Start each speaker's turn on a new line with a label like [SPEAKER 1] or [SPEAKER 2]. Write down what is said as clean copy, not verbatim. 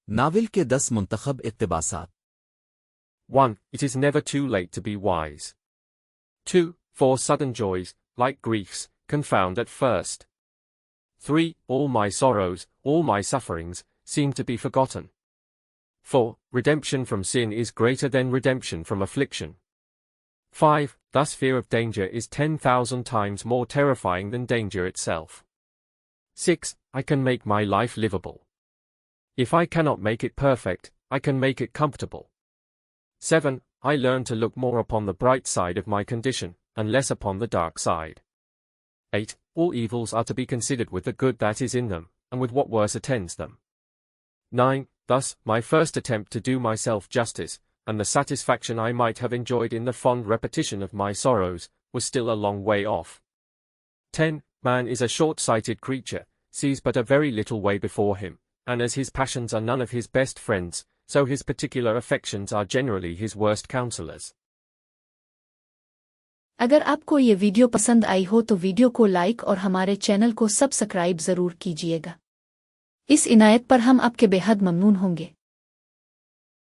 [SPEAKER 1] Novel کے 10 منتخب اقتباسات
[SPEAKER 2] 1. It is never too late to be wise. 2. For sudden joys, like griefs, confound at first. 3. All my sorrows, all my sufferings, seem to be forgotten. 4. Redemption from sin is greater than redemption from affliction. 5. Thus fear of danger is 10,000 times more terrifying than danger itself. 6. I can make my life livable. If I cannot make it perfect, I can make it comfortable. 7. I learn to look more upon the bright side of my condition, and less upon the dark side. 8. All evils are to be considered with the good that is in them, and with what worse attends them. 9. Thus, my first attempt to do myself justice, and the satisfaction I might have enjoyed in the fond repetition of my sorrows, was still a long way off. 10. Man is a short-sighted creature, sees but a very little way before him, and as his passions are none of his best friends, so his particular affections are generally his worst counselors.
[SPEAKER 3] अगर आपको ये video पसंद आई हो तो video को like और हमारे channel को सब्सक्राइब ज़रूर कीजिएगा। इस इनायत पर हम आपके बेहद ममनून होंगे।